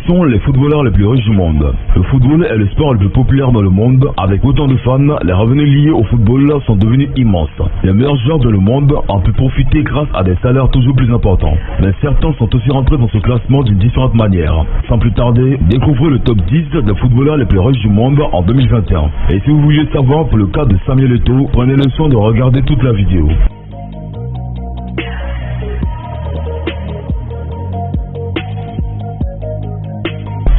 sont les footballeurs les plus riches du monde? Le football est le sport le plus populaire dans le monde. Avec autant de fans, les revenus liés au football sont devenus immenses. Les meilleurs joueurs de le monde ont pu profiter grâce à des salaires toujours plus importants. Mais certains sont aussi rentrés dans ce classement d'une différente manière. Sans plus tarder, découvrez le top 10 des footballeurs les plus riches du monde en 2021. Et si vous vouliez savoir pour le cas de Samuel Eto'o, prenez le soin de regarder toute la vidéo.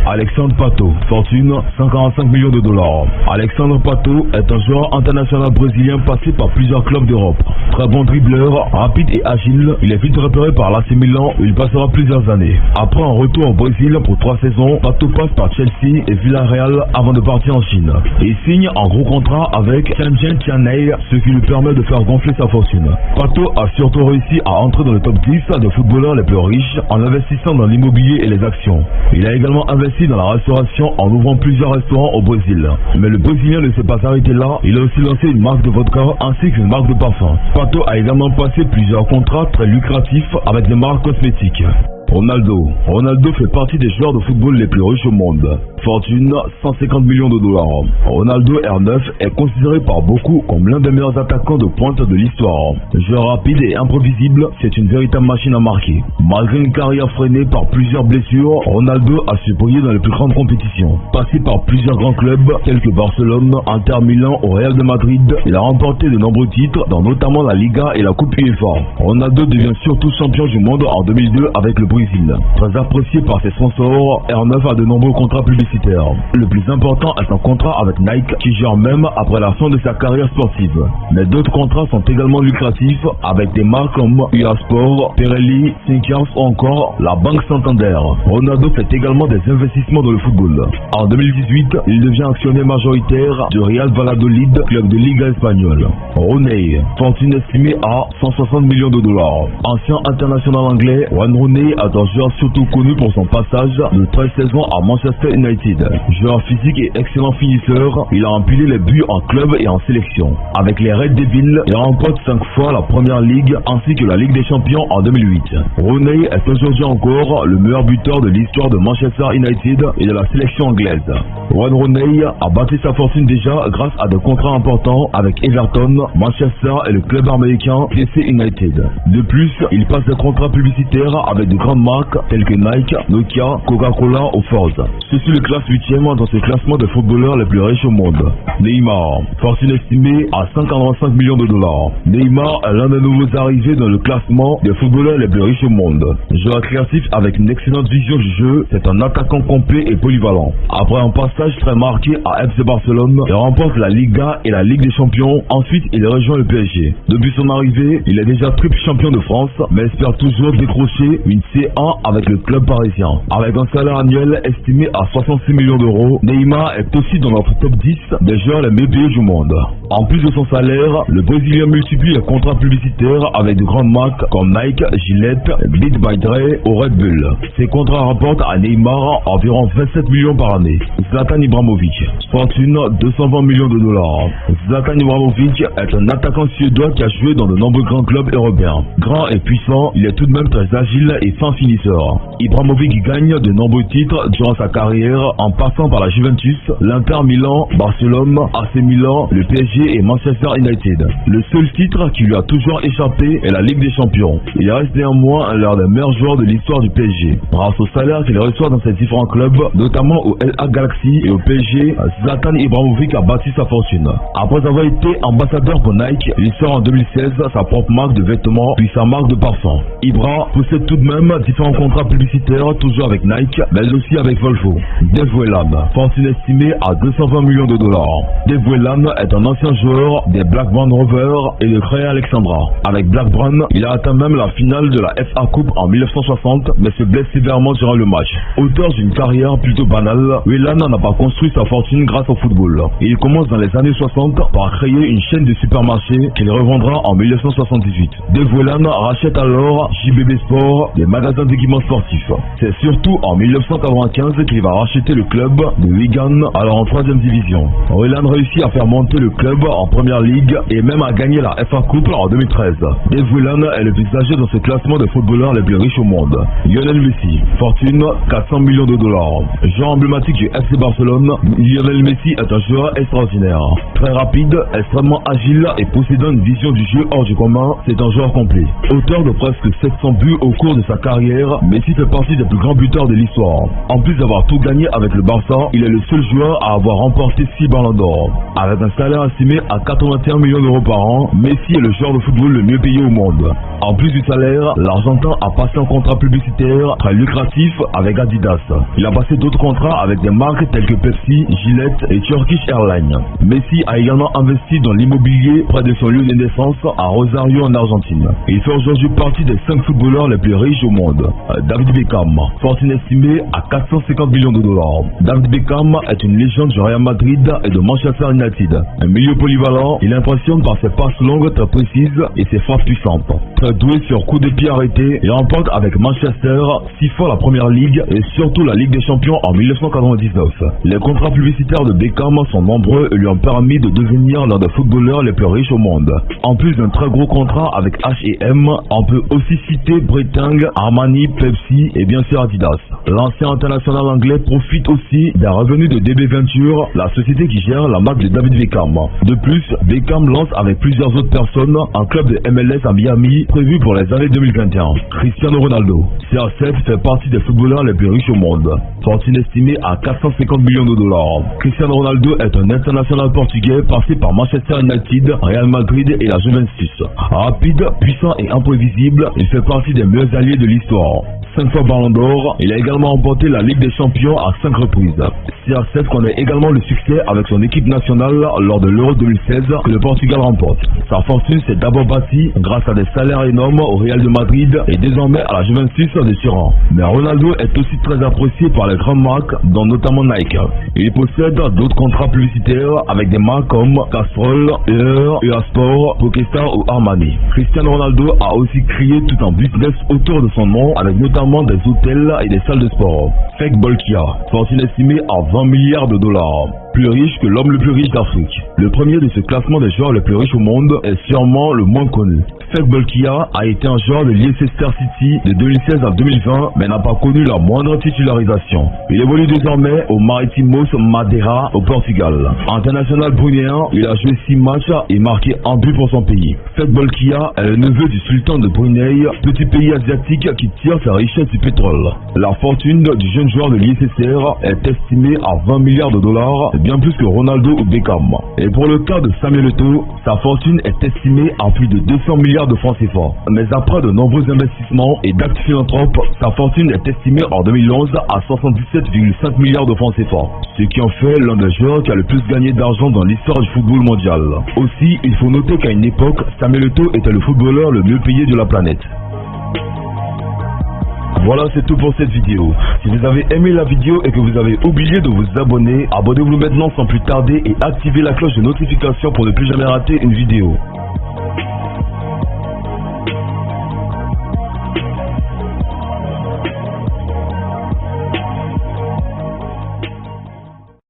Alexandre Pato, fortune 145 millions de dollars. Alexandre Pato est un joueur international brésilien passé par plusieurs clubs d'Europe. Très bon dribbleur, rapide et agile, il est vite repéré par l'AC Milan où il passera plusieurs années. Après un retour au Brésil pour 3 saisons, Pato passe par Chelsea et Villarreal avant de partir en Chine. Il signe un gros contrat avec Shenzhen Tianhai, ce qui lui permet de faire gonfler sa fortune. Pato a surtout réussi à entrer dans le top 10 des footballeurs les plus riches en investissant dans l'immobilier et les actions. Il a également investi dans la restauration en ouvrant plusieurs restaurants au Brésil. Mais le Brésilien ne s'est pas arrêté là, il a aussi lancé une marque de vodka ainsi qu'une marque de parfum. Pato a également passé plusieurs contrats très lucratifs avec des marques cosmétiques. Ronaldo fait partie des joueurs de football les plus riches au monde. Fortune 150 millions de dollars. Ronaldo R9 est considéré par beaucoup comme l'un des meilleurs attaquants de pointe de l'histoire. Joueur rapide et imprévisible, c'est une véritable machine à marquer. Malgré une carrière freinée par plusieurs blessures, Ronaldo a su briller dans les plus grandes compétitions. Passé par plusieurs grands clubs tels que Barcelone, Inter Milan ou Real de Madrid, il a remporté de nombreux titres dans notamment la Liga et la Coupe UEFA. Ronaldo devient surtout champion du monde en 2002 avec le Brésil. Très apprécié par ses sponsors, R9 a de nombreux contrats publicitaires. Le plus important est un contrat avec Nike qui gère même après la fin de sa carrière sportive. Mais d'autres contrats sont également lucratifs avec des marques comme UA Sport, Pirelli, Snickers ou encore la Banque Santander. Ronaldo fait également des investissements dans le football. En 2018, il devient actionnaire majoritaire du Real Valladolid, club de Liga espagnole. Rooney, fortune estimée à 160 millions de dollars. Ancien international anglais, Wayne Rooney a un joueur surtout connu pour son passage de 13 saisons à Manchester United. Joueur physique et excellent finisseur, il a empilé les buts en club et en sélection. Avec les Red Devils, il remporte 5 fois la Première Ligue ainsi que la Ligue des Champions en 2008. Rooney est aujourd'hui encore le meilleur buteur de l'histoire de Manchester United et de la sélection anglaise. Wayne Rooney a bâti sa fortune déjà grâce à des contrats importants avec Everton, Manchester et le club américain DC United. De plus, il passe des contrats publicitaires avec de grandes marques telles que Nike, Nokia, Coca-Cola ou Ford. Ceci le classe 8e dans ce classement des footballeurs les plus riches au monde. Neymar, fortune estimée à 145 millions de dollars. Neymar est l'un des nouveaux arrivés dans le classement des footballeurs les plus riches au monde. Joueur créatif avec une excellente vision du jeu, c'est un attaquant complet et polyvalent. Après un passage très marqué à FC Barcelone, il remporte la Liga et la Ligue des Champions. Ensuite, il rejoint le PSG. Depuis son arrivée, il est déjà triple champion de France, mais espère toujours décrocher une C1 avec le club parisien. Avec un salaire annuel estimé à 66 millions d'euros, Neymar est aussi dans notre top 10 des joueurs les mieux payés du monde. En plus de son salaire, le Brésilien multiplie les contrats publicitaires avec de grandes marques comme Nike, Gillette, Beat by Dre ou Red Bull. Ces contrats rapportent à Neymar environ 27 millions par année. Zlatan Ibrahimovic, fortune 220 millions de dollars. Zlatan Ibrahimovic est un attaquant suédois qui a joué dans de nombreux grands clubs européens. Grand et puissant, il est tout de même très agile et fin finisseur. Ibrahimovic gagne de nombreux titres durant sa carrière en passant par la Juventus, l'Inter Milan, Barcelone, AC Milan, le PSG et Manchester United. Le seul titre qui lui a toujours échappé est la Ligue des Champions. Il reste néanmoins l'un des meilleurs joueurs de l'histoire du PSG. Grâce au salaire qu'il reçoit dans ses différents clubs, notamment au LA Galaxy et au PSG, Zlatan Ibrahimovic a bâti sa fortune. Après avoir été ambassadeur pour Nike, il sort en 2016 sa propre marque de vêtements puis sa marque de parfum. Ibra possède tout de même différents contrats publicitaires, toujours avec Nike, mais aussi avec Volvo. Dave Whelan, fortune estimée à 220 millions de dollars. Dave Whelan est un ancien joueur des Blackburn Rovers et de Crewe Alexandra. Avec Blackburn, il a atteint même la finale de la FA Cup en 1960, mais se blesse sévèrement durant le match. Auteur d'une carrière plutôt banale, Whelan n'a pas construit sa fortune grâce au football. Il commence dans les années 60 par créer une chaîne de supermarchés qu'il revendra en 1978. Dave Whelan rachète alors JBB Sport, des magasins d'équipements sportifs. C'est surtout en 1995 qu'il va racheter le club de Wigan, alors en 3e division. Whelan réussit à faire monter le club club en première ligue et même a gagné la FA Coupe en 2013. Dave Whelan est le plus âgé dans ce classement des footballeurs les plus riches au monde. Lionel Messi, fortune 400 millions de dollars. Joueur emblématique du FC Barcelone, Lionel Messi est un joueur extraordinaire. Très rapide, extrêmement agile et possédant une vision du jeu hors du commun, c'est un joueur complet. Auteur de presque 700 buts au cours de sa carrière, Messi fait partie des plus grands buteurs de l'histoire. En plus d'avoir tout gagné avec le Barça, il est le seul joueur à avoir remporté 6 ballons d'or. Avec un salaire estimé à 81 millions d'euros par an, Messi est le joueur de football le mieux payé au monde. En plus du salaire, l'Argentin a passé un contrat publicitaire très lucratif avec Adidas. Il a passé d'autres contrats avec des marques telles que Pepsi, Gillette et Turkish Airlines. Messi a également investi dans l'immobilier près de son lieu de naissance à Rosario en Argentine. Il fait aujourd'hui partie des 5 footballeurs les plus riches au monde. David Beckham, fortune estimée à 450 millions de dollars. David Beckham est une légende du Real Madrid et de Manchester United. Un milieu polyvalent, il impressionne par ses passes longues très précises et ses frappes puissantes. Très doué sur coup de pied arrêté, il remporte avec Manchester 6 fois la première ligue et surtout la Ligue des Champions en 1999. Les contrats publicitaires de Beckham sont nombreux et lui ont permis de devenir l'un des footballeurs les plus riches au monde. En plus d'un très gros contrat avec H&M, on peut aussi citer Breitling, Armani, Pepsi et bien sûr Adidas. L'ancien international anglais profite aussi des revenus de DB Venture, la société qui gère la marque de David Beckham. De plus, Beckham lance avec plusieurs autres personnes un club de MLS à Miami prévu pour les années 2021. Cristiano Ronaldo, CR7 fait partie des footballeurs les plus riches au monde. Fortune estimée à 450 millions de dollars. Cristiano Ronaldo est un international portugais passé par Manchester United, Real Madrid et la Juventus. Rapide, puissant et imprévisible, il fait partie des meilleurs alliés de l'histoire. 5 fois Ballon d'Or, il a également remporté la Ligue des Champions à 5 reprises. CR7 connaît également le succès avec son équipe nationale lors de l'Euro 2016 que le Portugal remporte. Sa fortune s'est d'abord bâtie grâce à des salaires énormes au Real de Madrid et désormais à la Juventus de Turin. Mais Ronaldo est aussi très apprécié par les grandes marques, dont notamment Nike. Il possède d'autres contrats publicitaires avec des marques comme Castrol, EA Sport, Pokéstar ou Armani. Cristiano Ronaldo a aussi créé tout un business autour de son nom avec notamment des hôtels et des salles de sport. Fek Bolkia, fortune estimée à 20 milliards de dollars. Plus riche que l'homme le plus riche d'Afrique. Le premier de ce classement des joueurs les plus riches au monde est sûrement le moins connu. Fek Bolkia a été un joueur de Leicester City de 2016 à 2020 mais n'a pas connu la moindre titularisation. Il évolue désormais au Maritimos Madeira au Portugal. International brunéen, il a joué 6 matchs et marqué un but pour son pays. Fek Bolkia est le neveu du sultan de Brunei, petit pays asiatique qui tire sa richesse du pétrole. La fortune du jeune joueur de Leicester est estimée à 20 milliards de dollars, bien plus que Ronaldo ou Beckham. Et pour le cas de Samuel Eto'o, sa fortune est estimée à plus de 200 milliards de francs CFA. Mais après de nombreux investissements et d'actes philanthropes, sa fortune est estimée en 2011 à 77,5 milliards de francs CFA, ce qui en fait l'un des joueurs qui a le plus gagné d'argent dans l'histoire du football mondial. Aussi, il faut noter qu'à une époque, Samuel Eto'o était le footballeur le mieux payé de la planète. Voilà, c'est tout pour cette vidéo. Si vous avez aimé la vidéo et que vous avez oublié de vous abonner, abonnez-vous maintenant sans plus tarder et activez la cloche de notification pour ne plus jamais rater une vidéo.